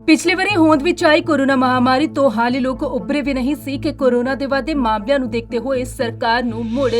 ਪਿਛਲੇ ਵਾਰੀ ਹੋਂਦ ਵਿੱਚ ਆਈ ਕੋਰੋਨਾ ਮਹਾਮਾਰੀ ਤੋਂ ਹਾਲੇ ਲੋਕ ਉੱਭਰੇ ਵੀ ਨਹੀਂ ਸੀ ਕਿ ਕੋਰੋਨਾ ਦੇ ਵਧਦੇ ਮਾਮਲਿਆਂ ਨੂੰ ਦੇਖਦੇ ਹੋਏ ਸਰਕਾਰ ਨੂੰ ਮੁੜ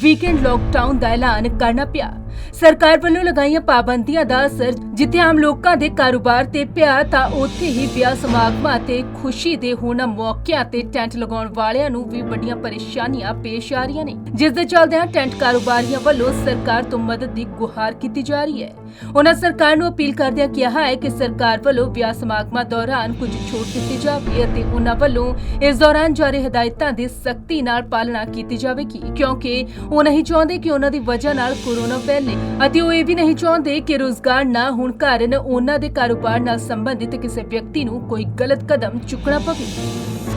ਵੀਕਐਂਡ ਲੋਕਡਾਊਨ ਦਾ ਐਲਾਨ ਕਰਨਾ ਪਿਆ। ਸਰਕਾਰ ਵੱਲੋਂ ਲਗਾਈਆਂ ਪਾਬੰਦੀਆਂ ਦਾ ਅਸਰ ਜਿੱਥੇ ਆਮ ਲੋਕਾਂ ਦੇ ਕਾਰੋਬਾਰ ਤੇ ਪਿਆ ਤਾਂ ਉੱਥੇ ਹੀ ਵਿਆਹ ਸਮਾਗਮਾਂ ਤੇ ਖੁਸ਼ੀ ਦੇ ਹੋਣਾ ਮੌਕਿਆਂ ਤੇ ਟੈਂਟ ਲਗਾਉਣ ਵਾਲਿਆਂ ਨੂੰ ਵੀ ਵੱਡੀਆਂ ਪਰੇਸ਼ਾਨੀਆਂ ਪੇਸ਼ ਆ ਰਹੀਆਂ ਨੇ, ਜਿਸ ਦੇ ਚੱਲਦਿਆਂ ਟੈਂਟ ਕਾਰੋਬਾਰੀਆਂ ਵੱਲੋਂ ਸਰਕਾਰ ਤੋਂ ਮਦਦ ਦੀ ਗੁਹਾਰ ਕੀਤੀ ਜਾ ਰਹੀ ਹੈ। ਉਹਨਾਂ ਸਰਕਾਰ ਨੂੰ ਅਪੀਲ ਕਰਦਿਆਂ ਕਿਹਾ ਹੈ ਕਿ ਸਰਕਾਰ ਵੱਲੋਂ ਵਿਆਹ ਸਮਾਗਮਾਂ ਦੌਰਾਨ ਕੁਝ ਛੋਟ ਦਿੱਤੀ ਜਾਵੇ ਅਤੇ ਉਹਨਾਂ ਵੱਲੋਂ ਇਸ ਦੌਰਾਨ ਜਾਰੀ ਹਦਾਇਤਾਂ ਦੀ ਸਖਤੀ ਨਾਲ ਪਾਲਣਾ ਕੀਤੀ ਜਾਵੇਗੀ, ਕਿਉਂਕਿ ਉਹ ਨਹੀਂ ਚਾਹੁੰਦੇ ਕਿ ਉਹਨਾਂ ਦੀ ਵਜ੍ਹਾ ਨਾਲ ਕੋਰੋਨਾ ਫੈਲੇ ਅਤੇ ਉਹ ਇਹ ਵੀ नहीं चाहते कि रोजगार न होने कारण उन्हां दे कारोबार नाल संबंधित किसी व्यक्ति नूं कोई गलत कदम चुकना पवे।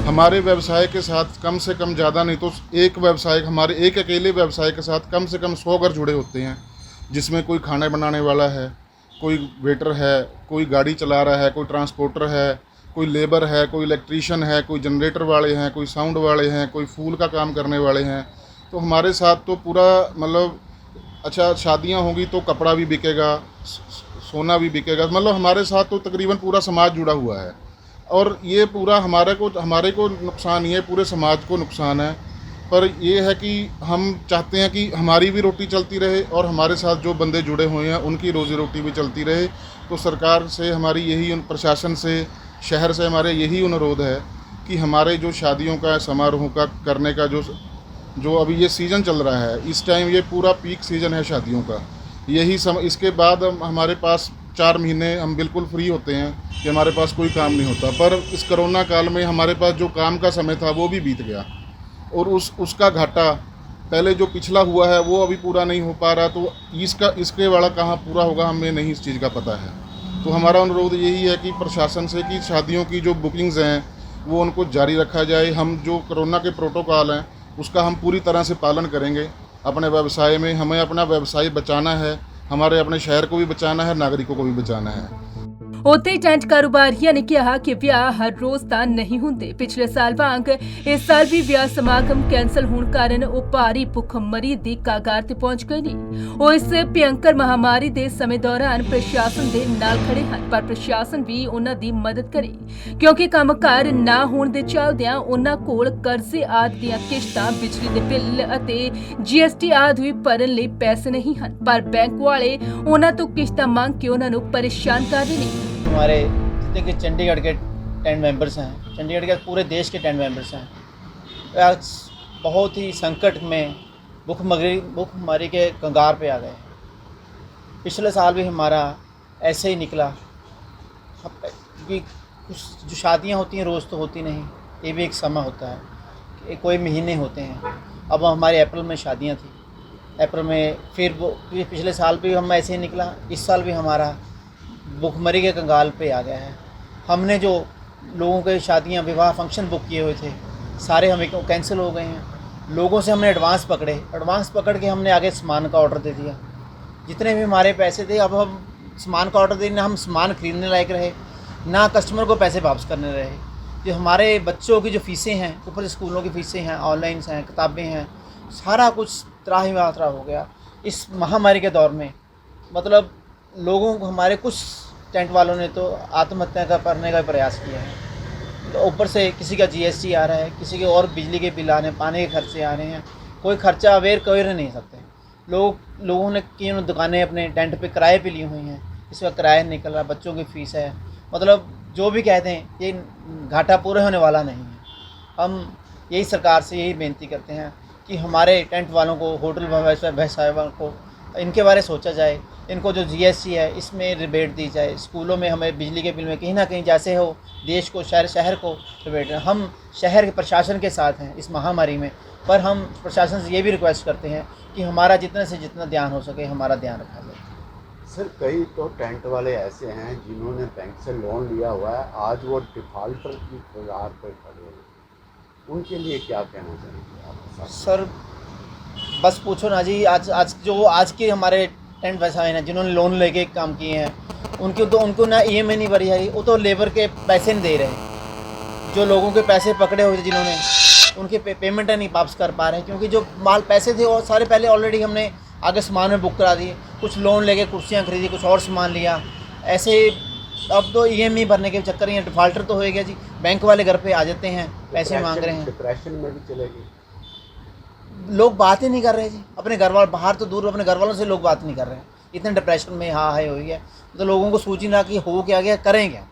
हमारे व्यवसाय के साथ कम से कम ज़्यादा नहीं तो हमारे एक अकेले व्यवसाय के साथ कम से कम 100 घर जुड़े होते हैं, जिसमें कोई खाना बनाने वाला है, कोई वेटर है, कोई गाड़ी चला रहा है, कोई ट्रांसपोर्टर है, कोई लेबर है, कोई इलेक्ट्रीशियन है, कोई जनरेटर वाले हैं, कोई साउंड वाले हैं, कोई फूल का काम करने वाले हैं। तो हमारे साथ तो पूरा मतलब अच्छा शादियां होंगी तो कपड़ा भी बिकेगा, सोना भी बिकेगा, मतलब हमारे साथ तो तकरीबन पूरा समाज जुड़ा हुआ है और ये पूरा हमारे को नुकसान ही है, पूरे समाज को नुकसान है। पर ये है कि हम चाहते हैं कि हमारी भी रोटी चलती रहे और हमारे साथ जो बंदे जुड़े हुए हैं उनकी रोज़ी रोटी भी चलती रहे। तो सरकार से हमारी यही प्रशासन से शहर से हमारे यही अनुरोध है कि हमारे जो शादियों का समारोह का करने का जो अभी ये सीज़न चल रहा है, इस टाइम ये पूरा पीक सीज़न है शादियों का, इसके बाद हमारे पास 4 महीने हम बिल्कुल फ्री होते हैं कि हमारे पास कोई काम नहीं होता। पर इस कोरोना काल में हमारे पास जो काम का समय था वो भी बीत गया और उसका घाटा पहले जो पिछला हुआ है वो अभी पूरा नहीं हो पा रहा, तो इसके वाला कहाँ पूरा होगा हमें नहीं इस चीज़ का पता है। तो हमारा अनुरोध यही है कि प्रशासन से कि शादियों की जो बुकिंग्स हैं वो उनको जारी रखा जाए। हम जो कोरोना के प्रोटोकॉल हैं उसका हम पूरी तरह से पालन करेंगे। अपने व्यवसाय में हमें अपना व्यवसाय बचाना है, हमारे अपने शहर को भी बचाना है, नागरिकों को भी बचाना है। ਉੱਥੇ ਟੈਂਟ ਕਾਰੋਬਾਰੀਆਂ ਨੇ ਕਿਹਾ ਕਿ ਵਿਆਹ ਹਰ ਰੋਜ਼ ਤਾਂ ਨਹੀਂ ਹੁੰਦੇ। ਪਿਛਲੇ ਸਾਲ ਵਾਂਗ ਇਸ ਸਾਲ ਵੀ ਵਿਆਹ ਸਮਾਗਮ ਕੈਂਸਲ ਹੋਣ ਕਾਰਨ ਉਹ ਭਾਰੀ ਭੁੱਖਮਰੀ ਦੀ ਕਾਗਾਰ ਤੇ ਪਹੁੰਚ ਗਏ ਨੇ। ਉਹ ਇਸ ਭਿਅੰਕਰ ਮਹਾਮਾਰੀ ਦੇ ਸਮੇਂ ਦੌਰਾਨ ਪ੍ਰਸ਼ਾਸਨ ਦੇ ਨਾਲ ਖੜੇ ਹਨ, ਪਰ ਪ੍ਰਸ਼ਾਸਨ ਵੀ ਉਹਨਾਂ ਦੀ ਮਦਦ ਕਰੇ, ਕਿਉਂਕਿ ਕੰਮਕਾਰ ਨਾ ਹੋਣ ਦੇ ਚੱਲਦਿਆਂ ਉਹਨਾਂ ਕੋਲ ਕਰਜ਼ੇ ਆਦਿ ਦੀਆਂ ਕਿਸ਼ਤਾਂ, ਬਿਜਲੀ ਦੇ ਬਿੱਲ ਅਤੇ GST ਆਦਿ ਵੀ ਭਰਨ ਲਈ ਪੈਸੇ ਨਹੀਂ ਹਨ। ਪਰ ਬੈਂਕ ਵਾਲੇ ਉਹਨਾਂ ਤੋਂ ਕਿਸ਼ਤਾਂ ਮੰਗ ਕੇ ਉਹਨਾਂ ਨੂੰ परेशान कर रहे हैं। हमारे जितने के चंडीगढ़ के टेंट मेंबर्स हैं, चंडीगढ़ के पूरे देश के टेंट मेंबर्स हैं, आज बहुत ही संकट में भुखमरी के कंगार पे आ गए। पिछले साल भी हमारा ऐसे ही निकला, क्योंकि कुछ जो शादियां होती हैं रोज़ तो होती नहीं, ये भी एक समय होता है, कोई महीने होते हैं। अब हमारे अप्रैल में शादियां थी, अप्रैल में फिर पिछले साल भी हम ऐसे ही निकला, इस साल भी हमारा भुखमरी के कंगाल पे आ गया है। हमने जो लोगों के शादियां विवाह फंक्शन बुक किए हुए थे सारे हमें कैंसिल हो गए हैं। लोगों से हमने एडवांस पकड़ के हमने आगे सामान का ऑर्डर दे दिया। जितने भी हमारे पैसे थे अब हम सामान का ऑर्डर देने, ना हम सामान खरीदने लायक रहे, ना कस्टमर को पैसे वापस करने रहे। जो हमारे बच्चों की जो फ़ीसें हैं, ऊपर स्कूलों की फ़ीसें हैं, ऑनलाइन हैं, किताबें हैं, सारा कुछ त्राही मात्रा हो गया इस महामारी के दौर में। मतलब लोगों को हमारे कुछ टेंट वालों ने तो आत्महत्या करने का प्रयास किया है। तो ऊपर से किसी का GST आ रहा है, किसी के और बिजली के बिल आने, पानी के खर्चे आ रहे हैं, कोई खर्चा अवेयर कर नहीं सकते। लोगों ने की दुकानें अपने टेंट पे किराए पे ली हुई हैं, इसका किराया निकल रहा, बच्चों की फ़ीस है, मतलब जो भी कहते हैं ये घाटा पूरा होने वाला नहीं है। हम यही सरकार से यही बेनती करते हैं कि हमारे टेंट वालों को, होटल व्यवसाय वालों को इनके बारे सोचा जाए, इनको जो GST है इसमें रिबेट दी जाए। स्कूलों में हमें बिजली के बिल में कहीं ना कहीं जैसे हो देश को शहर को रिबेट। हम शहर के प्रशासन के साथ हैं इस महामारी में, पर हम प्रशासन से ये भी रिक्वेस्ट करते हैं कि हमारा जितना से जितना ध्यान हो सके हमारा ध्यान रखा जाए। सर कई तो टेंट वाले ऐसे हैं जिन्होंने बैंक से लोन लिया हुआ है, आज वो डिफ़ॉल्टर की कगार पर खड़े हैं, उनके लिए क्या कहना चाहेंगे आप? सर बस पूछो ना जी, आज के हमारे टेंट व्यवसाय हैं जिन्होंने लोन लेके काम किए हैं उनको ना EMI नहीं भरी है, वो तो लेबर के पैसे नहीं दे रहे। जो लोगों के पैसे पकड़े हुए थे जिन्होंने उनके पेमेंट नहीं वापस कर पा रहे हैं, क्योंकि जो माल पैसे थे वो सारे पहले ऑलरेडी हमने आगे सामान में बुक करा दिए। कुछ लोन लेके कुर्सियाँ खरीदी, कुछ और सामान लिया, ऐसे अब तो ईएमआई भरने के चक्कर में डिफाल्टर तो हो गया जी, बैंक वाले घर पे आ जाते हैं, पैसे मांग रहे हैं। डिप्रेशन में भी चलेगी। लोग बात ही नहीं कर रहे जी, अपने घर वाले बाहर तो दूर, अपने घर वालों से लोग बात नहीं कर रहे हैं, इतने डिप्रेशन में हाँ है हुई है। तो लोगों को सूझी ना कि हो क्या गया, करें क्या।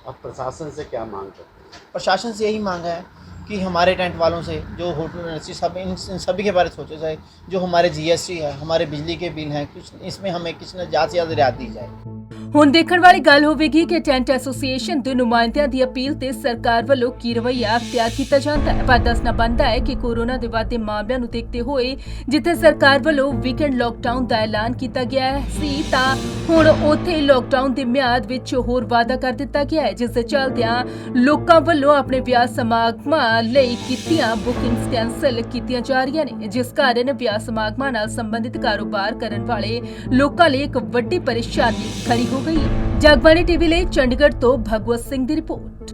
अब प्रशासन से क्या मांग करते हैं? प्रशासन से यही मांगा है कि हमारे टेंट वालों से, जो होटल इंडस्ट्री सब इन सभी के बारे में सोचा जाए। जो हमारे जीएसटी है, हमारे बिजली के बिल हैं, कुछ इसमें हमें किसी न ज़्यादा से ज़्यादा रियायत दी जाए। ਹੁਣ ਦੇਖਣ ਵਾਲੀ ਗੱਲ ਹੋਵੇਗੀ ਕਿ ਟੈਂਟ ਐਸੋਸੀਏਸ਼ਨ ਦੇ ਨੁਮਾਇੰਦਿਆਂ ਦੀ ਅਪੀਲ ਤੇ ਸਰਕਾਰ ਵੱਲੋਂ ਕੀ ਰਵੱਈਆ ਅਖਤਿਆਰ ਕੀਤਾ ਜਾਂਦਾ ਹੈ। ਪਰ ਦੱਸਣਾ ਬਣਦਾ ਹੈ ਕਿ ਕੋਰੋਨਾ ਦੇ ਵਧਦੇ ਮਾਮਲਿਆਂ ਨੂੰ ਦੇਖਦੇ ਹੋਏ ਜਿੱਥੇ ਸਰਕਾਰ ਵੱਲੋਂ ਵੀਕਐਂਡ ਲਾਕਡਾਊਨ ਦਾ ਐਲਾਨ ਕੀਤਾ ਗਿਆ ਸੀ, ਤਾਂ ਹੁਣ ਉੱਥੇ ਲਾਕਡਾਊਨ ਦੀ ਮਿਆਦ ਵਿੱਚ ਹੋਰ ਵਾਅਦਾ ਕਰ ਦਿੱਤਾ ਗਿਆ ਹੈ, ਜਿਸ ਦੇ ਚੱਲਦਿਆਂ ਲੋਕਾਂ ਵੱਲੋਂ ਆਪਣੇ ਵਿਆਹ ਸਮਾਗਮਾਂ ਲਈ ਕੀਤੀਆਂ ਬੁਕਿੰਗਸ ਕੈਂਸਲ ਕੀਤੀਆਂ ਜਾ ਰਹੀਆਂ ਨੇ, ਜਿਸ ਕਾਰਨ ਵਿਆਹ ਸਮਾਗਮਾਂ ਨਾਲ ਸੰਬੰਧਿਤ ਕਾਰੋਬਾਰ ਕਰਨ ਵਾਲੇ ਲੋਕਾਂ ਲਈ ਇੱਕ ਵੱਡੀ ਪਰੇਸ਼ਾਨੀ ਖੜੀ ਹੋ ਗਈ ਹੈ। ਜਗਬਾਣੀ ਟੀਵੀ ਲਈ ਚੰਡੀਗੜ੍ਹ ਤੋਂ ਭਗਵਤ ਸਿੰਘ ਦੀ ਰਿਪੋਰਟ।